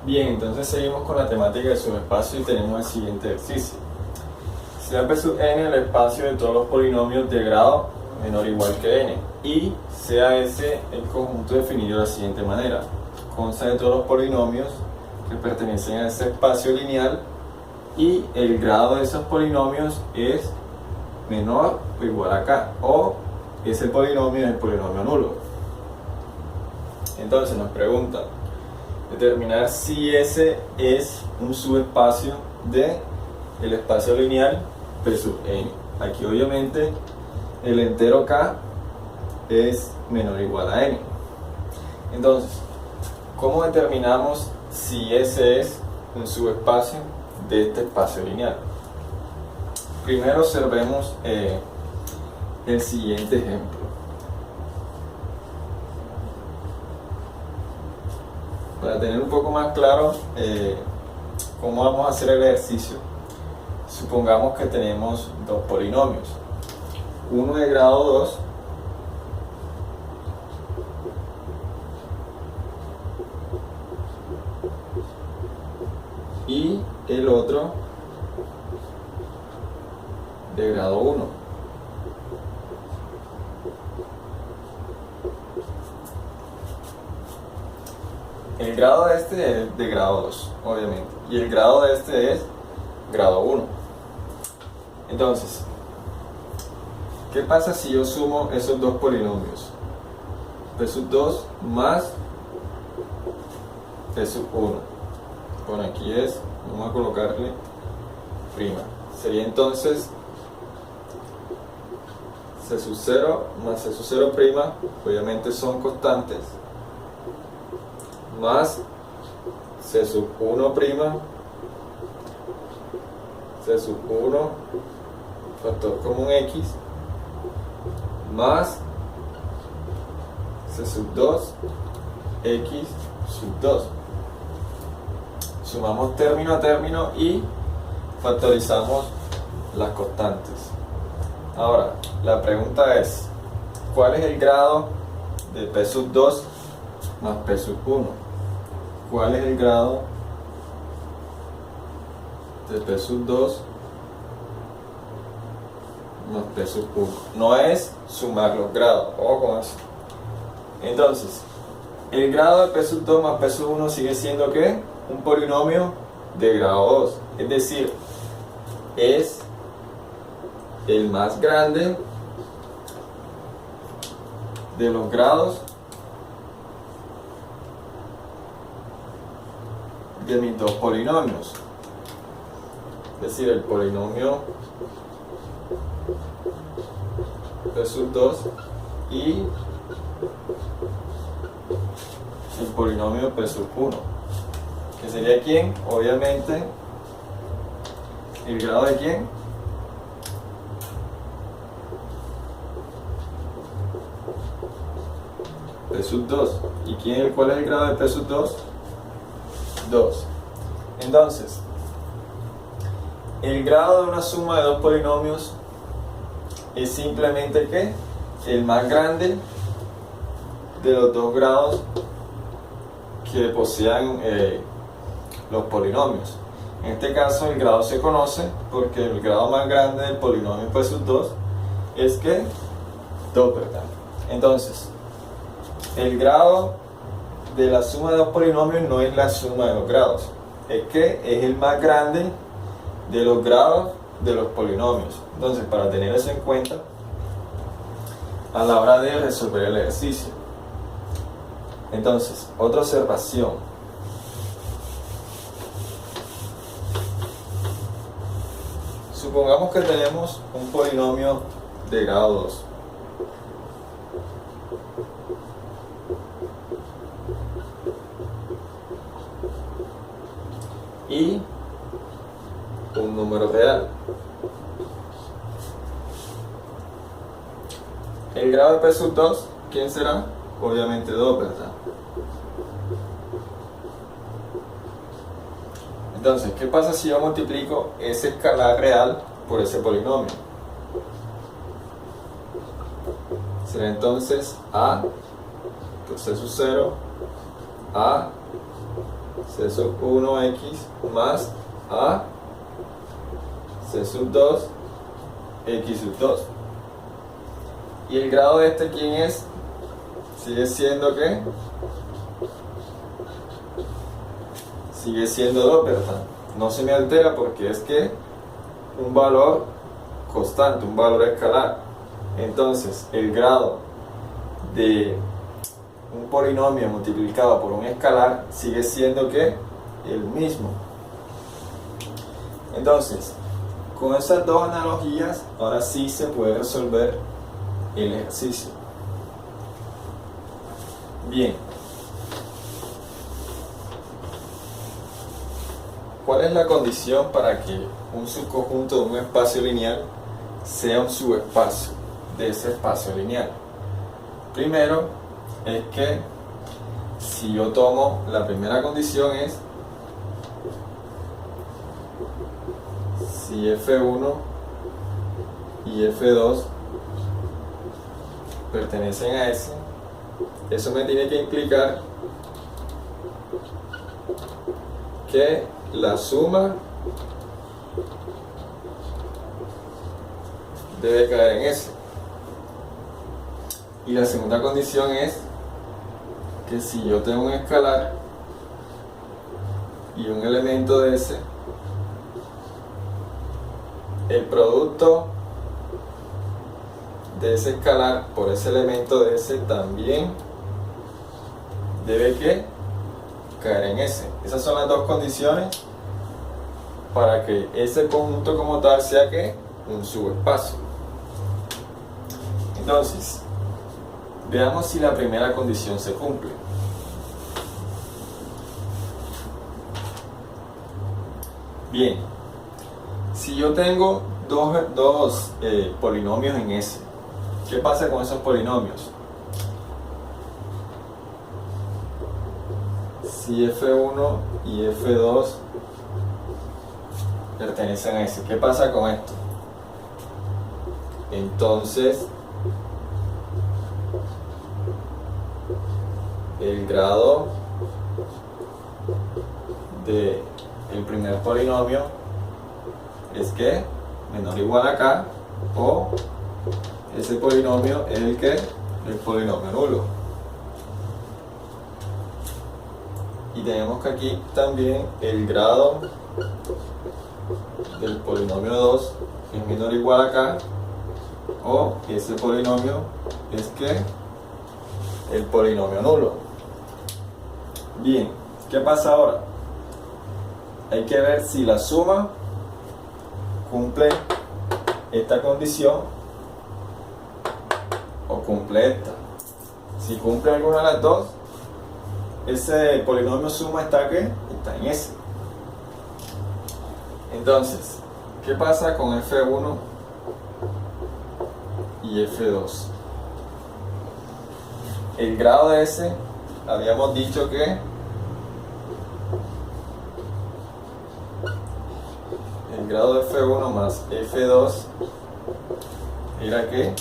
Bien, entonces seguimos con la temática del subespacio y tenemos el siguiente ejercicio. Sea P sub n el espacio de todos los polinomios de grado menor o igual que n y sea ese el conjunto definido de la siguiente manera. Consta de todos los polinomios que pertenecen a ese espacio lineal y el grado de esos polinomios es menor o igual a k, o ese polinomio es el polinomio nulo. Entonces nos pregunta determinar si ese es un subespacio de el espacio lineal P sub n. Aquí obviamente el entero k es menor o igual a n. Entonces, ¿cómo determinamos si ese es un subespacio de este espacio lineal? Primero observemos el siguiente ejemplo. Para tener un poco más claro cómo vamos a hacer el ejercicio, supongamos que tenemos dos polinomios, uno de grado 2 y el otro de grado 1. El grado de este es de grado 2, obviamente, y el grado de este es grado 1. Entonces, ¿qué pasa si yo sumo esos dos polinomios? P sub 2 más P sub 1. Bueno, aquí es, vamos a colocarle prima. Sería entonces C sub 0 más C sub 0 prima, obviamente son constantes, más C sub 1 prima, C sub 1, factor común X, más C sub 2, X sub 2. Sumamos término a término y factorizamos las constantes. Ahora, la pregunta es, ¿cuál es el grado de P sub 2 más P sub 1? ¿Cuál es el grado de P sub 2 más P sub 1? No es sumar los grados, ojo con eso. Entonces, el grado de P sub 2 más P sub 1 sigue siendo ¿qué? Un polinomio de grado 2. Es decir, es el más grande de los grados de mis dos polinomios, es decir, el polinomio P sub 2 y el polinomio P sub 1, que sería ¿quién? Obviamente el grado de ¿quién? P sub 2. ¿Y cuál es el grado de P sub 2? 2. Entonces, el grado de una suma de dos polinomios es simplemente ¿qué? El más grande de los dos grados que posean los polinomios. En este caso el grado se conoce porque el grado más grande del polinomio P sub 2 es ¿qué? 2, ¿verdad? Entonces, el grado de la suma de dos polinomios no es la suma de los grados, es que es el más grande de los grados de los polinomios. Entonces, para tener eso en cuenta a la hora de resolver el ejercicio. Entonces, otra observación. Supongamos que tenemos un polinomio de grado 2. Y un número real. El grado de P sub 2, ¿quién será? Obviamente 2, ¿verdad? Entonces, ¿qué pasa si yo multiplico ese escalar real por ese polinomio? Será entonces A por C sub 0, A C sub 1x más a C sub 2 x sub 2. ¿Y el grado de este quién es? Sigue siendo ¿qué? Sigue siendo 2, ¿verdad? No se me altera porque es que un valor constante, un valor escalar. Entonces, el grado de un polinomio multiplicado por un escalar sigue siendo ¿qué? El mismo. Entonces, con esas dos analogías, ahora sí se puede resolver el ejercicio. Bien. ¿Cuál es la condición para que un subconjunto de un espacio lineal sea un subespacio de ese espacio lineal? Primero, es que si yo tomo, la primera condición es si F1 y F2 pertenecen a S, eso me tiene que implicar que la suma debe caer en S. Y la segunda condición es que si yo tengo un escalar y un elemento de S, el producto de ese escalar por ese elemento de S también debe que caer en S. Esas son las dos condiciones para que ese conjunto como tal sea que un subespacio. Entonces, veamos si la primera condición se cumple. Bien, si yo tengo dos polinomios en S, ¿qué pasa con esos polinomios? Si F1 y F2 pertenecen a S, ¿qué pasa con esto? Entonces, el grado del primer polinomio es que menor o igual a K, o ese polinomio es el polinomio nulo. Y tenemos que aquí también el grado del polinomio 2 es menor o igual a K, o ese polinomio es que el polinomio nulo. Bien, ¿qué pasa ahora? Hay que ver si la suma cumple esta condición o cumple esta. Si cumple alguna de las dos, ese polinomio suma está en S. Entonces, ¿qué pasa con F1 y F2? El grado de S, habíamos dicho que el grado de F1 más F2 era que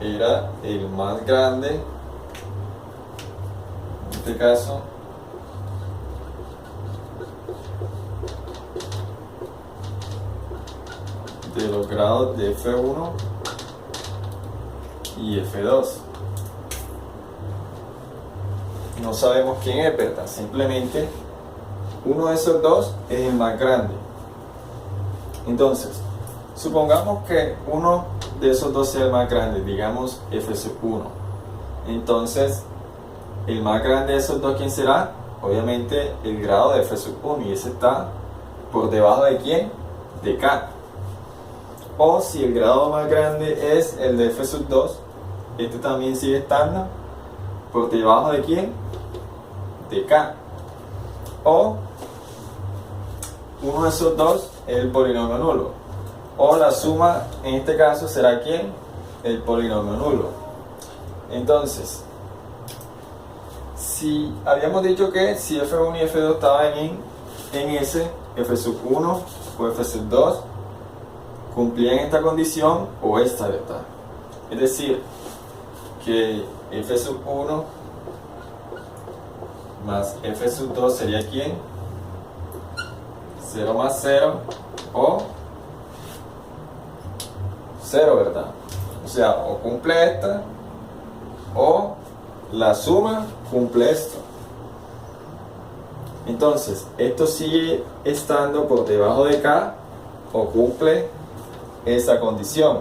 era el más grande, en este caso de los grados de F1 y F2. No sabemos quién es, ¿verdad? Simplemente uno de esos dos es el más grande. Entonces, supongamos que uno de esos dos sea el más grande, digamos F sub 1. Entonces, el más grande de esos dos, ¿quién será? Obviamente el grado de F sub 1, y ese está por debajo de ¿quién? De K. O si el grado más grande es el de F sub 2, este también sigue estando por debajo de ¿quién? De K. O uno de esos dos es el polinomio nulo. O la suma en este caso será ¿quién? El polinomio nulo. Entonces, si habíamos dicho que si F1 y F2 estaban en S, F sub 1 o F sub 2 cumplían esta condición o esta, ¿verdad? Es decir, que F sub 1 más f sub 2 sería ¿quién? 0 más 0 o 0, ¿verdad? O sea, o cumple esta o la suma cumple esto. Entonces, esto sigue estando por debajo de K o cumple esa condición.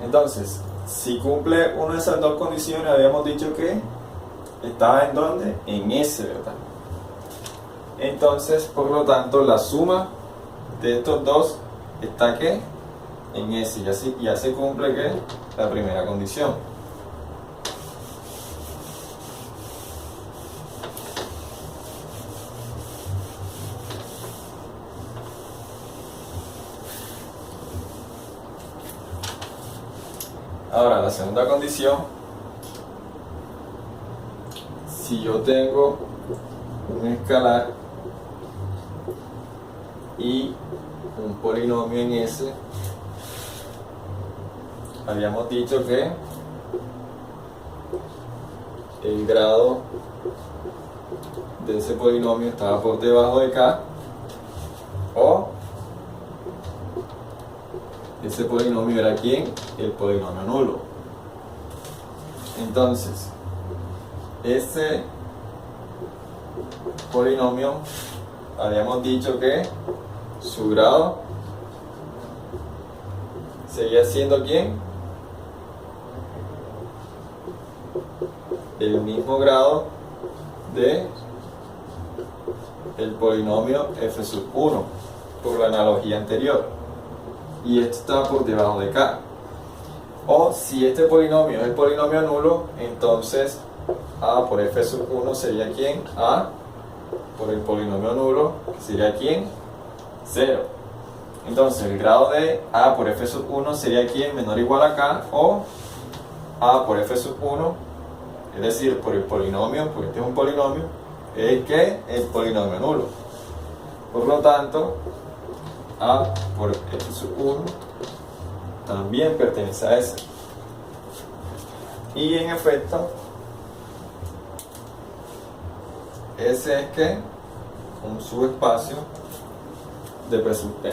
Entonces, si cumple una de esas dos condiciones, habíamos dicho que estaba ¿en dónde? En S, ¿verdad? Entonces, por lo tanto, la suma de estos dos está ¿qué? En S. Ya se cumple ¿qué? La primera condición. Ahora, la segunda condición, si yo tengo un escalar y un polinomio en S, habíamos dicho que el grado de ese polinomio estaba por debajo de K o ese polinomio era ¿quién? El polinomio nulo. Entonces, ese polinomio habíamos dicho que su grado seguía siendo ¿quién? El mismo grado de el polinomio f sub 1 por la analogía anterior. Y esto está por debajo de K. O si este polinomio es el polinomio nulo, entonces A por f sub 1 sería ¿quién? A por el polinomio nulo, que sería ¿quién? 0. Entonces el grado de A por f sub 1 sería ¿quién? Menor o igual a K, o A por f sub 1, es decir, por el polinomio, porque este es un polinomio, es que el polinomio nulo. Por lo tanto, A por f sub 1 también pertenece a S. Y en efecto, S es que un subespacio de P sub P.